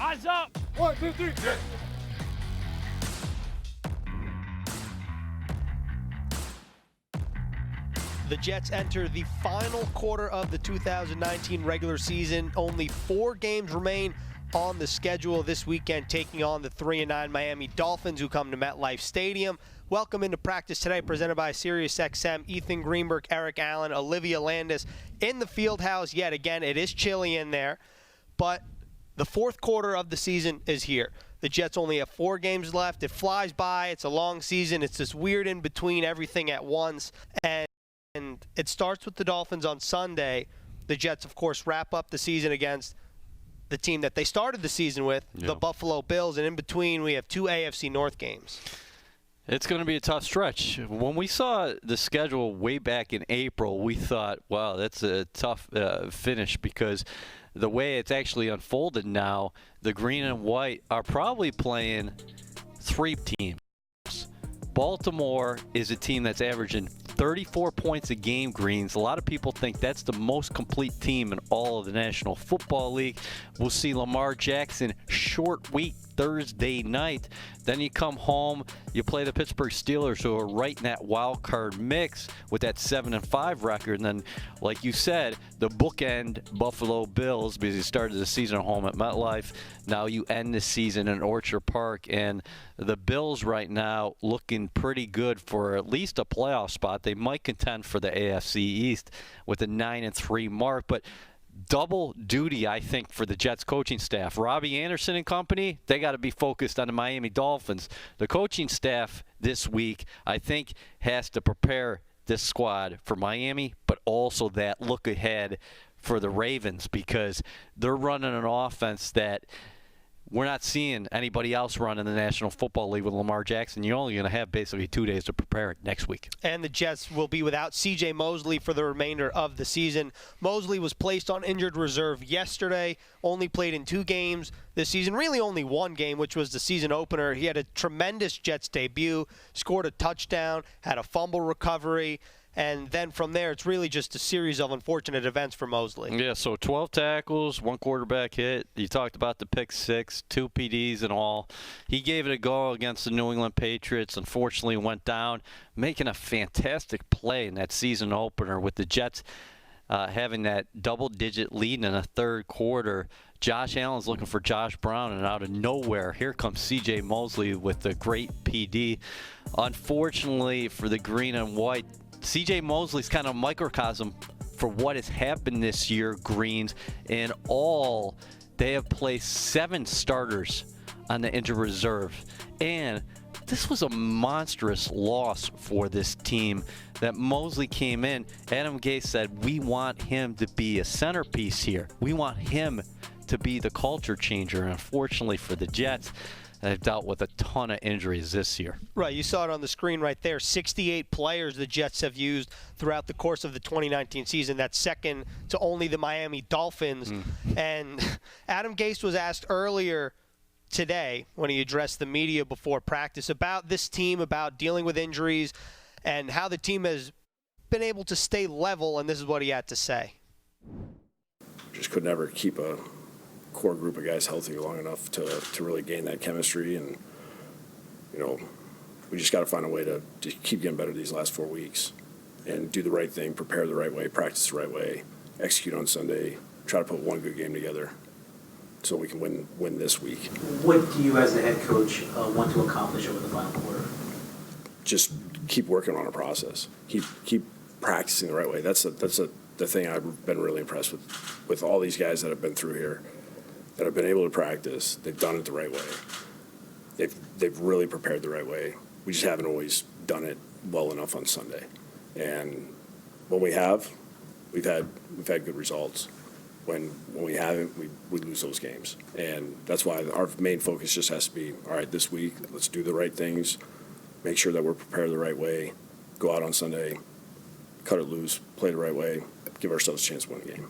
Eyes up. 1, 2, 3. The Jets enter the final quarter of the 2019 regular season. Only 4 games remain on the schedule this weekend, taking on the 3-9 Miami Dolphins, who come to MetLife Stadium. Welcome into practice today, presented by SiriusXM. Ethan Greenberg, Eric Allen, Olivia Landis in the field house yet again. It is chilly in there, but the fourth quarter of the season is here. The Jets only have 4 games left. It flies by. It's a long season. It's this weird in between everything at once. And it starts with the Dolphins on Sunday. The Jets, of course, wrap up the season against the team that they started the season with, the Buffalo Bills. And in between, we have 2 AFC North games. It's going to be a tough stretch. When we saw the schedule way back in April, we thought, wow, that's a tough finish, because the way it's actually unfolded now, the green and white are probably playing 3 teams. Baltimore is a team that's averaging 34 points a game, Greens. A lot of people think that's the most complete team in all of the National Football League. We'll see Lamar Jackson short week Thursday night. Then you come home, you play the Pittsburgh Steelers, who are right in that wild card mix with that 7-5 record. And then, like you said, the bookend Buffalo Bills, because you started the season at home at MetLife. Now you end the season in Orchard Park. And the Bills right now looking pretty good for at least a playoff spot. They might contend for the AFC East with a 9-3 mark. But double duty, I think, for the Jets coaching staff. Robbie Anderson and company, they got to be focused on the Miami Dolphins. The coaching staff this week, I think, has to prepare this squad for Miami, but also that look ahead for the Ravens, because they're running an offense that we're not seeing anybody else run in the National Football League with Lamar Jackson. You're only going to have basically 2 days to prepare it next week. And the Jets will be without C.J. Mosley for the remainder of the season. Mosley was placed on injured reserve yesterday, only played in 2 games this season, really only 1 game, which was the season opener. He had a tremendous Jets debut, scored a touchdown, had a fumble recovery. And then from there, it's really just a series of unfortunate events for Mosley. Yeah, so 12 tackles, 1 quarterback hit. You talked about the pick 6, 2 PDs and all. He gave it a go against the New England Patriots. Unfortunately, went down, making a fantastic play in that season opener with the Jets having that double-digit lead in the third quarter. Josh Allen's looking for Josh Brown, and out of nowhere, here comes C.J. Mosley with a great PD. Unfortunately for the green and white, C.J. Mosley's kind of a microcosm for what has happened this year, Greens. In all, they have placed 7 starters on the injured reserve. And this was a monstrous loss for this team that Mosley came in. Adam Gase said, we want him to be a centerpiece here. We want him to be the culture changer. And unfortunately for the Jets, they've dealt with a ton of injuries this year. Right, you saw it on the screen right there. 68 players the Jets have used throughout the course of the 2019 season. That's second to only the Miami Dolphins. And Adam Gase was asked earlier today when he addressed the media before practice about this team, about dealing with injuries, and how the team has been able to stay level, and this is what he had to say. Just could never keep a core group of guys healthy long enough to really gain that chemistry, and we just got to find a way to keep getting better these last 4 weeks and do the right thing, prepare the right way, practice the right way, execute on Sunday, try to put one good game together so we can win this week. What do you as the head coach want to accomplish over the final quarter? Just keep working on a process, keep practicing the right way. That's the thing I've been really impressed with all these guys that have been through here, that have been able to practice. They've done it the right way. They've really prepared the right way. We just haven't always done it well enough on Sunday. And when we have, we've had good results. When we haven't, we lose those games. And that's why our main focus just has to be, all right, this week, let's do the right things, make sure that we're prepared the right way, go out on Sunday, cut it loose, play the right way, give ourselves a chance to win the game.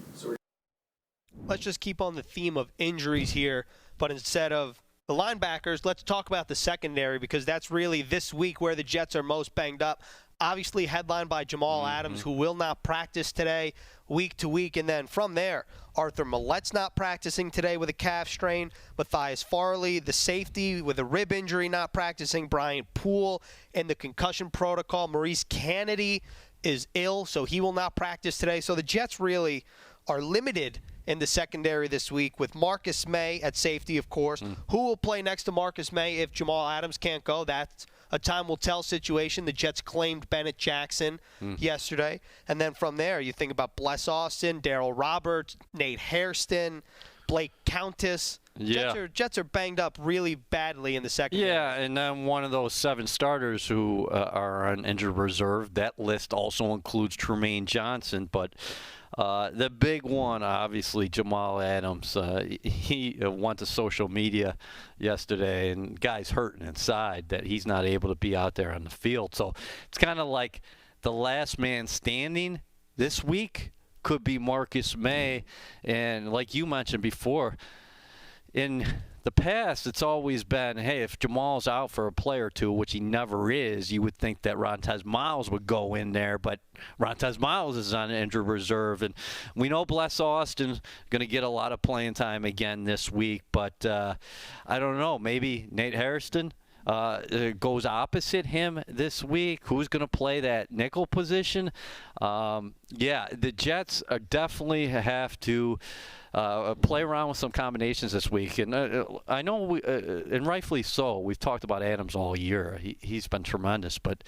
Let's just keep on the theme of injuries here, but instead of the linebackers, let's talk about the secondary, because that's really this week where the Jets are most banged up. obviously headlined by Jamal Adams, who will not practice today, week to week. And then from there, Arthur Millett's not practicing today with a calf strain. Matthias Farley, the safety with a rib injury, not practicing. Brian Poole in the concussion protocol. Maurice Kennedy is ill, so he will not practice today. So the Jets really are limited in the secondary this week with Marcus May at safety, of course. Who will play next to Marcus May if Jamal Adams can't go? That's a time-will-tell situation. The Jets claimed Bennett Jackson yesterday. And then from there, you think about Bless Austin, Darryl Roberts, Nate Hairston, Blake Countess. Yeah. Jets are banged up really badly in the secondary. Yeah, and then one of those 7 starters who are on injured reserve. That list also includes Tremaine Johnson, but the big one, obviously, Jamal Adams. He went to social media yesterday, and guy's hurting inside that he's not able to be out there on the field. So it's kind of like the last man standing this week could be Marcus May. And like you mentioned before, in the past, it's always been, hey, if Jamal's out for a play or two, which he never is, you would think that Rontez Miles would go in there, but Rontez Miles is on injured reserve. And we know Bless Austin's going to get a lot of playing time again this week, but I don't know, maybe Nate Hairston goes opposite him this week. Who's going to play that nickel position? Yeah, the Jets are definitely have to play around with some combinations this week. And I know, and rightfully so, we've talked about Adams all year. He's been tremendous, but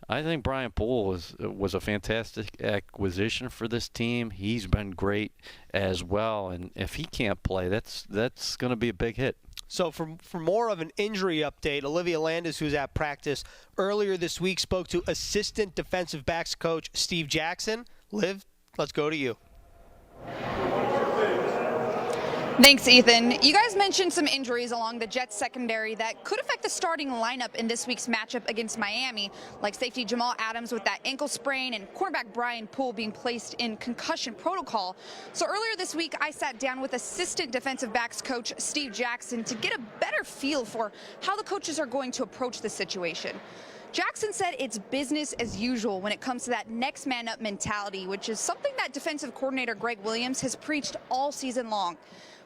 I think Brian Poole was a fantastic acquisition for this team. He's been great as well, and if he can't play, that's going to be a big hit. So for more of an injury update, Olivia Landis, who's at practice earlier this week, spoke to assistant defensive backs coach Steve Jackson. Liv, let's go to you. Thanks, Ethan. You guys mentioned some injuries along the Jets secondary that could affect the starting lineup in this week's matchup against Miami, like safety Jamal Adams with that ankle sprain and cornerback Brian Poole being placed in concussion protocol. So earlier this week, I sat down with assistant defensive backs coach Steve Jackson to get a better feel for how the coaches are going to approach the situation. Jackson said it's business as usual when it comes to that next man up mentality, which is something that defensive coordinator Greg Williams has preached all season long.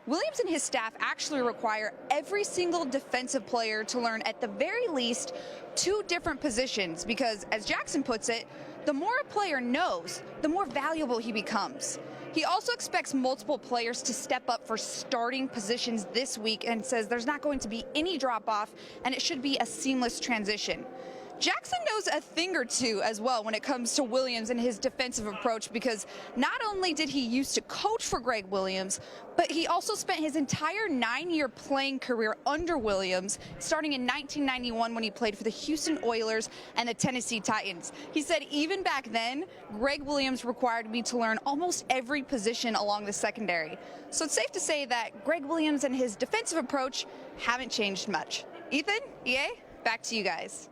Williams and his staff actually require every single defensive player to learn at the very least 2 different positions because, as Jackson puts it, the more a player knows, the more valuable he becomes. He also expects multiple players to step up for starting positions this week and says there's not going to be any drop-off and it should be a seamless transition. Jackson knows a thing or two as well when it comes to Williams and his defensive approach because not only did he used to coach for Greg Williams, but he also spent his entire 9-year playing career under Williams, starting in 1991 when he played for the Houston Oilers and the Tennessee Titans. He said even back then, Greg Williams required me to learn almost every position along the secondary. So it's safe to say that Greg Williams and his defensive approach haven't changed much. Ethan, EA, back to you guys.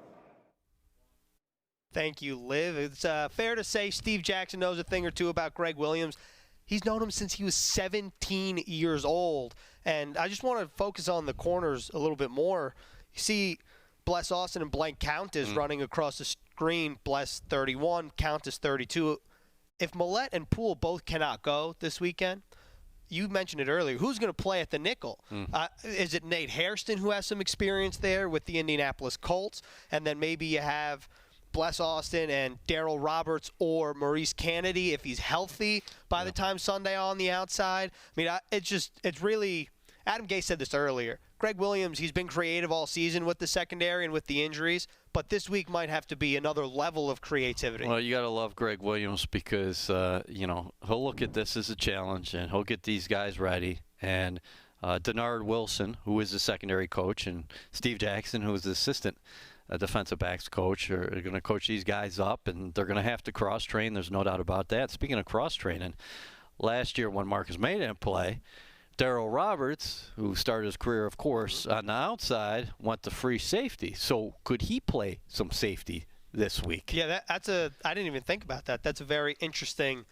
Thank you, Liv. It's fair to say Steve Jackson knows a thing or two about Greg Williams. He's known him since he was 17 years old. And I just want to focus on the corners a little bit more. You see Bless Austin and Blake Countess running across the screen. Bless 31, Countess 32. If Millette and Poole both cannot go this weekend, you mentioned it earlier, who's going to play at the nickel? Is it Nate Hairston, who has some experience there with the Indianapolis Colts? And then maybe you have Bless Austin and Darryl Roberts or Maurice Kennedy if he's healthy by the time Sunday on the outside. I mean, it's really – Adam Gase said this earlier. Greg Williams, he's been creative all season with the secondary and with the injuries, but this week might have to be another level of creativity. Well, you got to love Greg Williams because, he'll look at this as a challenge and he'll get these guys ready. And Denard Wilson, who is the secondary coach, and Steve Jackson, who is the assistant defensive backs coach, are going to coach these guys up, and they're going to have to cross-train. There's no doubt about that. Speaking of cross-training, last year when Marcus May didn't play, Darryl Roberts, who started his career, of course, on the outside, went to free safety. So could he play some safety this week? Yeah, I didn't even think about that. That's a very interesting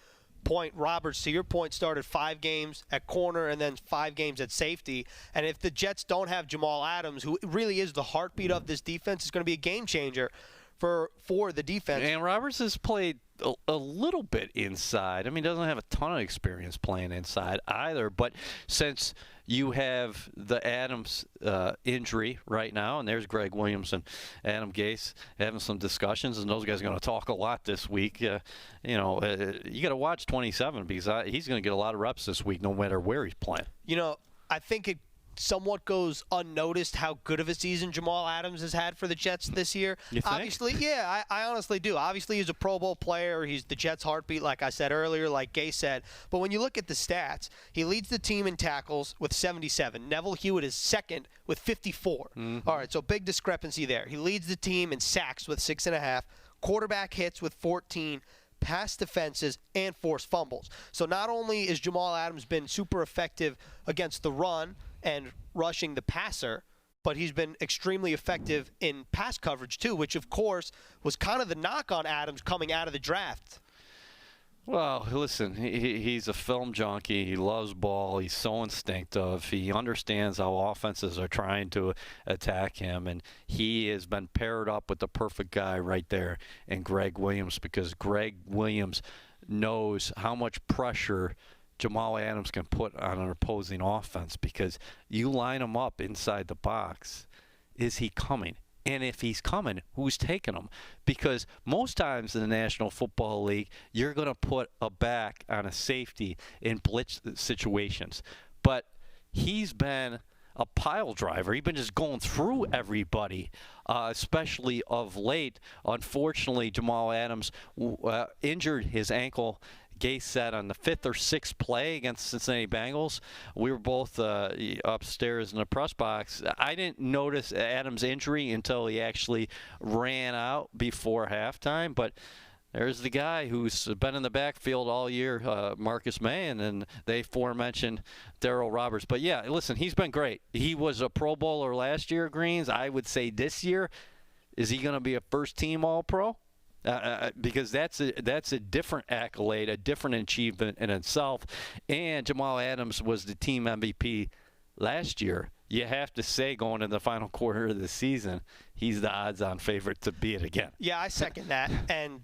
point. Roberts, to your point, started 5 games at corner and then 5 games at safety. And if the Jets don't have Jamal Adams, who really is the heartbeat of this defense, is going to be a game changer for the defense. And Roberts has played a little bit inside. I mean, doesn't have a ton of experience playing inside either. But since you have the Adams injury right now, and there's Greg Williams and Adam Gase having some discussions, and those guys are going to talk a lot this week. You got to watch 27 because he's going to get a lot of reps this week no matter where he's playing. I think it somewhat goes unnoticed how good of a season Jamal Adams has had for the Jets this year. You think? Obviously, yeah, I honestly do. Obviously, he's a Pro Bowl player. He's the Jets' heartbeat, like I said earlier, like Gay said. But when you look at the stats, he leads the team in tackles with 77. Neville Hewitt is second with 54. Mm-hmm. All right, so big discrepancy there. He leads the team in sacks with 6.5, quarterback hits with 14, pass defenses, and forced fumbles. So not only is Jamal Adams been super effective against the run and rushing the passer, but he's been extremely effective in pass coverage too, which of course was kind of the knock on Adams coming out of the draft. Well, listen, he's a film junkie. He loves ball. He's so instinctive. He understands how offenses are trying to attack him, and he has been paired up with the perfect guy right there in Greg Williams, because Greg Williams knows how much pressure Jamal Adams can put on an opposing offense, because you line him up inside the box. Is he coming? And if he's coming, who's taking him? Because most times in the National Football League, you're going to put a back on a safety in blitz situations. But he's been a pile driver. He's been just going through everybody, especially of late. Unfortunately, Jamal Adams injured his ankle. Gase said on the 5th or 6th play against Cincinnati Bengals. We were both upstairs in the press box. I didn't notice Adams' injury until he actually ran out before halftime. But there's the guy who's been in the backfield all year, Marcus May, and the aforementioned Darryl Roberts. But, yeah, listen, he's been great. He was a Pro Bowler last year, Greens. I would say this year, is he going to be a first-team All-Pro? Because that's a different accolade, a different achievement in itself. And Jamal Adams was the team MVP last year. You have to say, going in the final quarter of the season, he's the odds-on favorite to be it again. Yeah, I second that. And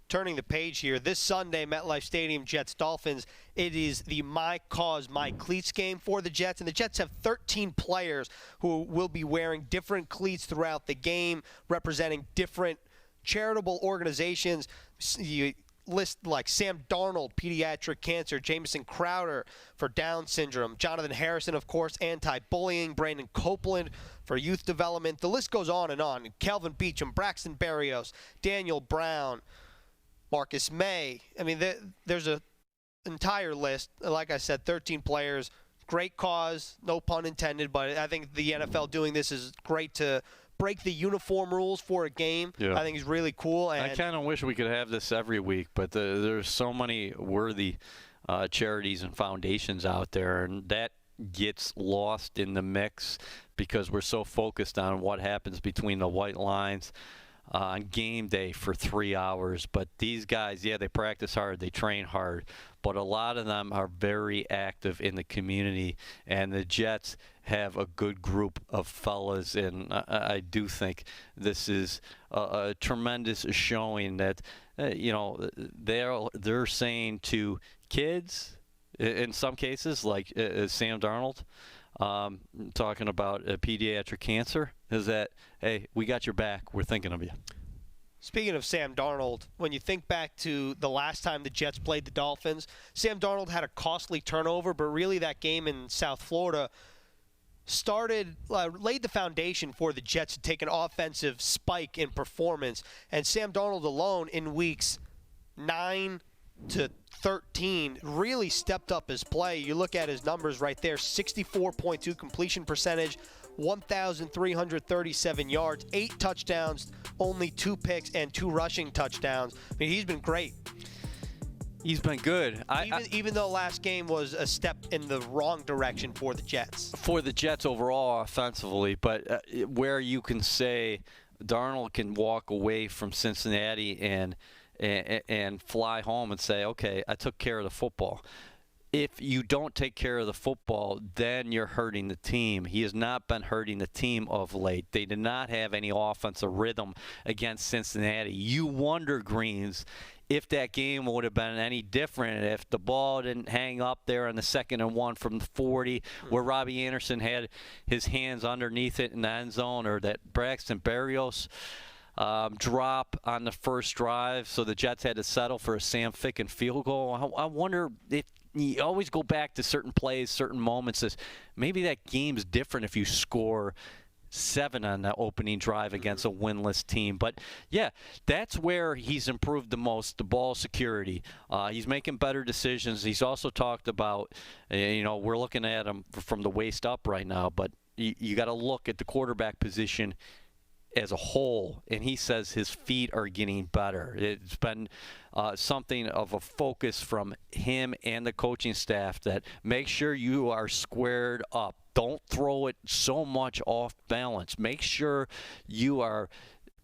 turning the page here, this Sunday, MetLife Stadium, Jets-Dolphins, it is the My Cause, My Cleats game for the Jets. And the Jets have 13 players who will be wearing different cleats throughout the game, representing different charitable organizations. You list like Sam Darnold, pediatric cancer, Jamison Crowder for Down syndrome, Jonathan Harrison, of course, anti-bullying, Brandon Copeland for youth development. The list goes on and on. Calvin Beachum, Braxton Berrios, Daniel Brown, Marcus May. I mean, there's an entire list. Like I said, 13 players. Great cause, no pun intended, but I think the NFL doing this is great to break the uniform rules for a game. Yeah. I think it's really cool. And I kind of wish we could have this every week, but there's so many worthy charities and foundations out there, and that gets lost in the mix because we're so focused on what happens between the white lines on game day for 3 hours. But these guys, yeah, they practice hard, they train hard, but a lot of them are very active in the community, and the Jets have a good group of fellas, and I do think this is a tremendous showing that they're saying to kids, in some cases, like Sam Darnold, talking about pediatric cancer, is that, hey, we got your back, we're thinking of you. Speaking of Sam Darnold, when you think back to the last time the Jets played the Dolphins, Sam Darnold had a costly turnover, but really that game in South Florida laid the foundation for the Jets to take an offensive spike in performance. And Sam Darnold alone in weeks 9 to 13 really stepped up his play. You look at his numbers right there, 64.2 completion percentage, 1,337 yards, 8 touchdowns, only 2 picks, and 2 rushing touchdowns. I mean, he's been great. He's been good. Even though last game was a step in the wrong direction for the Jets. For the Jets overall offensively, but where you can say Darnold can walk away from Cincinnati and fly home and say, okay, I took care of the football. if you don't take care of the football, then you're hurting the team. He has not been hurting the team of late. They did not have any offensive rhythm against Cincinnati. You wonder, Greens, if that game would have been any different if the ball didn't hang up there on the 2nd and 1 from the 40 where Robbie Anderson had his hands underneath it in the end zone, or that Braxton Berrios drop on the first drive, so the Jets had to settle for a Sam Ficken field goal. I wonder if you always go back to certain plays, certain moments. Maybe that game's different if you score 7 on the opening drive against a winless team. But, yeah, that's where he's improved the most, the ball security. He's making better decisions. He's also talked about, we're looking at him from the waist up right now, but you got to look at the quarterback position as a whole, and he says his feet are getting better. It's been something of a focus from him and the coaching staff that make sure you are squared up. Don't throw it so much off balance. Make sure you are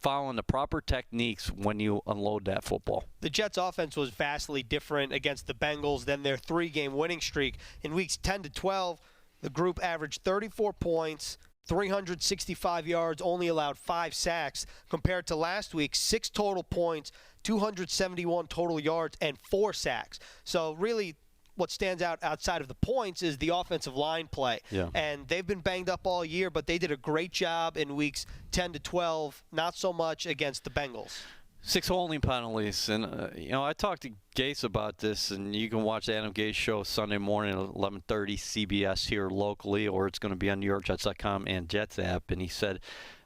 following the proper techniques when you unload that football. The Jets' offense was vastly different against the Bengals than their 3-game winning streak. In weeks 10 to 12, the group averaged 34 points, 365 yards, only allowed 5 sacks, compared to last week, 6 total points, 271 total yards, and 4 sacks. So really what stands out outside of the points is the offensive line play. Yeah. And they've been banged up all year, but they did a great job in weeks 10 to 12, not so much against the Bengals. 6 holding penalties, and I talked to Gase about this, and you can watch the Adam Gase show Sunday morning at 11:30 CBS here locally, or it's going to be on NewYorkJets.com and Jets app. And he said,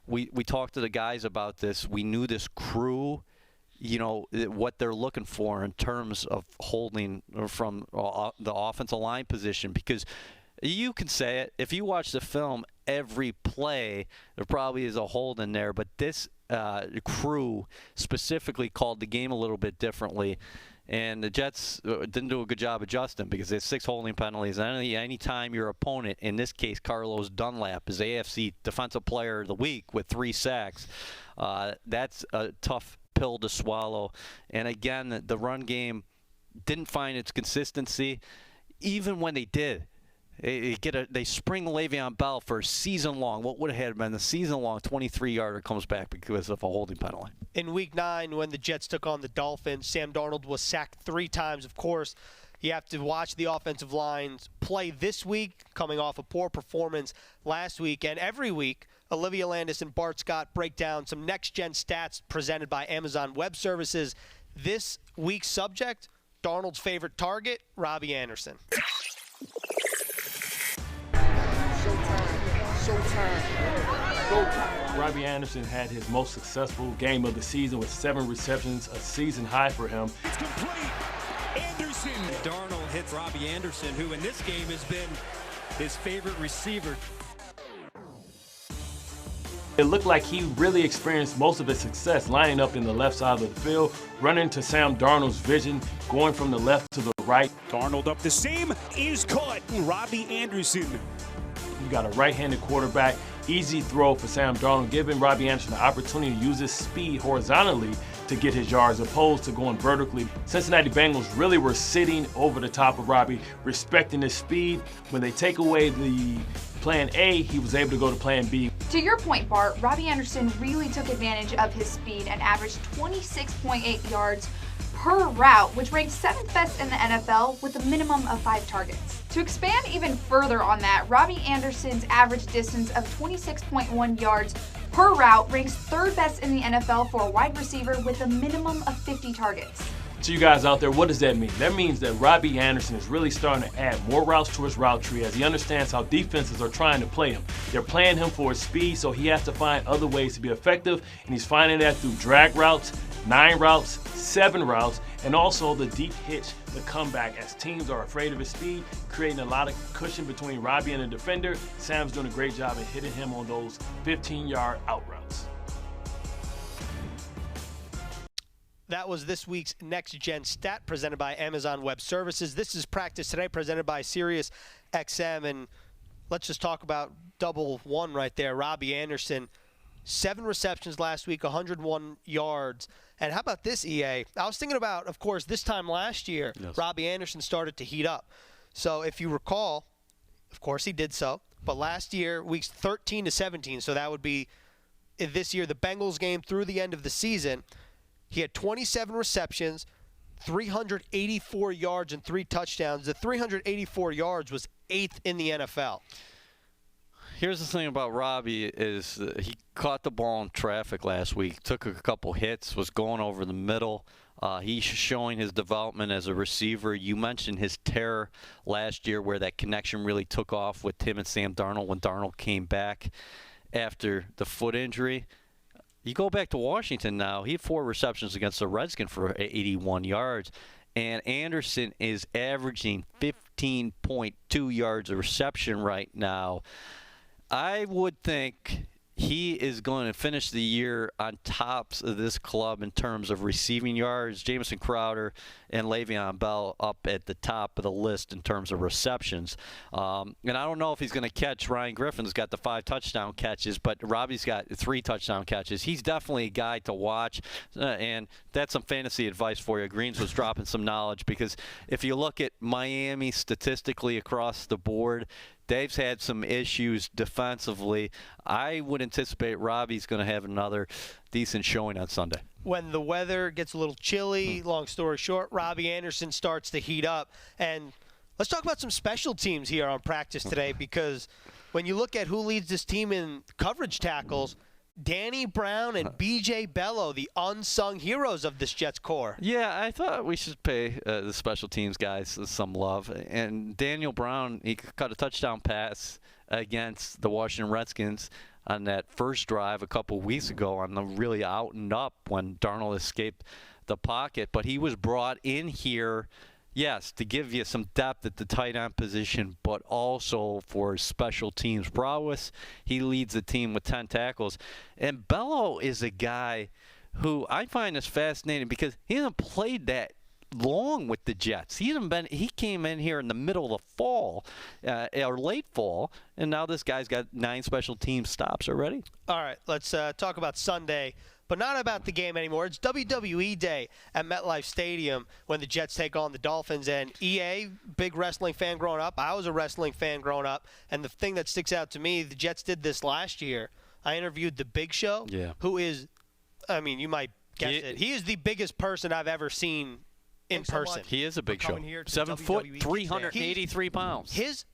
we talked to the guys about this. We knew this crew, what they're looking for in terms of holding from the offensive line position, because you can say it. If you watch the film, every play, there probably is a hold in there, but this crew specifically called the game a little bit differently, and the Jets didn't do a good job adjusting because there's 6 holding penalties. Any time your opponent, in this case Carlos Dunlap, is AFC Defensive Player of the Week with 3 sacks, that's a tough pill to swallow. And again, the run game didn't find its consistency, even when they did. They spring Le'Veon Bell for a season-long. What would have been the season-long 23-yarder comes back because of a holding penalty. In Week 9, when the Jets took on the Dolphins, Sam Darnold was sacked 3 times. Of course, you have to watch the offensive lines play this week, coming off a poor performance last week. And every week, Olivia Landis and Bart Scott break down some next-gen stats presented by Amazon Web Services. This week's subject, Darnold's favorite target, Robbie Anderson. Robbie Anderson had his most successful game of the season with 7 receptions, a season high for him. It's complete. Anderson. Darnold hits Robbie Anderson, who in this game has been his favorite receiver. It looked like he really experienced most of his success lining up in the left side of the field, running to Sam Darnold's vision, going from the left to the right. Darnold up the seam, is caught. Robbie Anderson. You got a right-handed quarterback, easy throw for Sam Darnold, giving Robbie Anderson the opportunity to use his speed horizontally to get his yards, opposed to going vertically. Cincinnati Bengals really were sitting over the top of Robbie, respecting his speed. When they take away the plan A, he was able to go to plan B. To your point, Bart, Robbie Anderson really took advantage of his speed and averaged 26.8 yards per route, which ranked 7th best in the NFL with a minimum of 5 targets. To expand even further on that, Robbie Anderson's average distance of 26.1 yards per route ranks 3rd best in the NFL for a wide receiver with a minimum of 50 targets. To you guys out there, what does that mean? That means that Robbie Anderson is really starting to add more routes to his route tree as he understands how defenses are trying to play him. They're playing him for his speed, so he has to find other ways to be effective, and he's finding that through drag routes, 9 routes, 7 routes, and also the deep hitch, the comeback, as teams are afraid of his speed, creating a lot of cushion between Robbie and the defender. Sam's doing a great job at hitting him on those 15-yard out routes. That was this week's Next Gen Stat presented by Amazon Web Services. This is Practice Today presented by SiriusXM. And let's just talk about double one right there. Robbie Anderson, 7 receptions last week, 101 yards. And how about this, EA? I was thinking about, of course, this time last year, yes, Robbie Anderson started to heat up. So if you recall, of course he did so, but last year, weeks 13 to 17, so that would be this year, the Bengals game through the end of the season, he had 27 receptions, 384 yards, and 3 touchdowns. The 384 yards was 8th in the NFL. Here's the thing about Robbie is he caught the ball in traffic last week, took a couple hits, was going over the middle. He's showing his development as a receiver. You mentioned his terror last year where that connection really took off with him and Sam Darnold when Darnold came back after the foot injury. You go back to Washington now, he had 4 receptions against the Redskins for 81 yards. And Anderson is averaging 15.2 yards a reception right now. I would think he is going to finish the year on tops of this club in terms of receiving yards. Jamison Crowder and Le'Veon Bell up at the top of the list in terms of receptions. And I don't know if he's going to catch Ryan Griffin's got the 5 touchdown catches, but Robbie's got 3 touchdown catches. He's definitely a guy to watch, and that's some fantasy advice for you. Greens was dropping some knowledge because if you look at Miami statistically across the board, Dave's had some issues defensively. I would anticipate Robbie's going to have another decent showing on Sunday. When the weather gets a little chilly, long story short, Robbie Anderson starts to heat up. And let's talk about some special teams here on practice today, because when you look at who leads this team in coverage tackles, Danny Brown and B.J. Bello, the unsung heroes of this Jets core. Yeah, I thought we should pay the special teams guys some love. And Daniel Brown, he caught a touchdown pass against the Washington Redskins on that first drive a couple weeks ago on the really out and up when Darnold escaped the pocket. But he was brought in here, yes, to give you some depth at the tight end position, but also for special teams prowess. He leads the team with 10 tackles. And Bello is a guy who I find is fascinating because he hasn't played that long with the Jets. He came in here in the middle of the fall, or late fall, and now this guy's got 9 special team stops already. All right, let's talk about Sunday, but not about the game anymore. It's WWE Day at MetLife Stadium when the Jets take on the Dolphins. And EA, big wrestling fan growing up. I was a wrestling fan growing up. And the thing that sticks out to me, the Jets did this last year. I interviewed The Big Show, who is, I mean, you might guess it. He is the biggest person I've ever seen in person. He is a big show. 7 foot, 383 pounds. His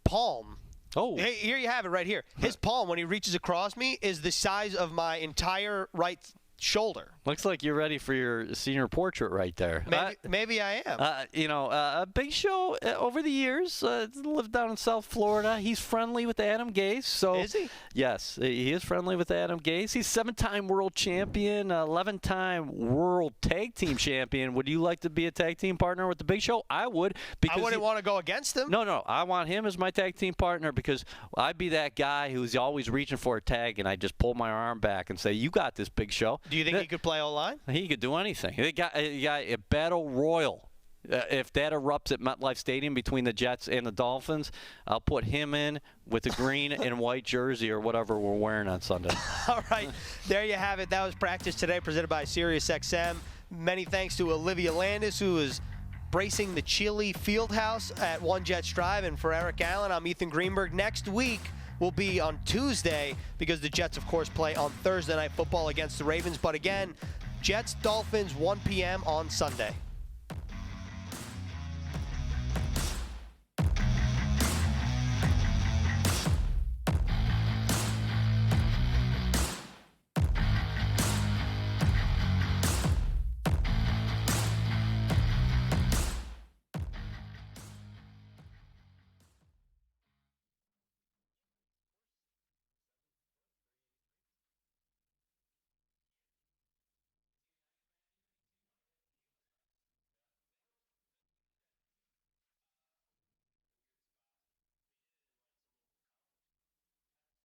palm. Oh. Hey, here you have it right here. His palm, when he reaches across me, is the size of my entire right shoulder. Looks like you're ready for your senior portrait right there. Maybe I am. A Big Show over the years lived down in South Florida. He's friendly with Adam Gase. So is he? Yes, he is friendly with Adam Gase. He's 7-time world champion, 11-time world tag team champion. Would you like to be a tag team partner with the Big Show? I would. Because I wouldn't want to go against him. No. I want him as my tag team partner because I'd be that guy who's always reaching for a tag, and I just pull my arm back and say, "You got this, Big Show." Do you think he could play O-line? He could do anything. He got a battle royal. If that erupts at MetLife Stadium between the Jets and the Dolphins, I'll put him in with the green and white jersey or whatever we're wearing on Sunday. All right. There you have it. That was practice today presented by SiriusXM. Many thanks to Olivia Landis, who is bracing the chilly field house at One Jets Drive. And for Eric Allen, I'm Ethan Greenberg. Next week will be on Tuesday because the Jets, of course, play on Thursday Night Football against the Ravens. But again, Jets, Dolphins, 1 p.m. on Sunday.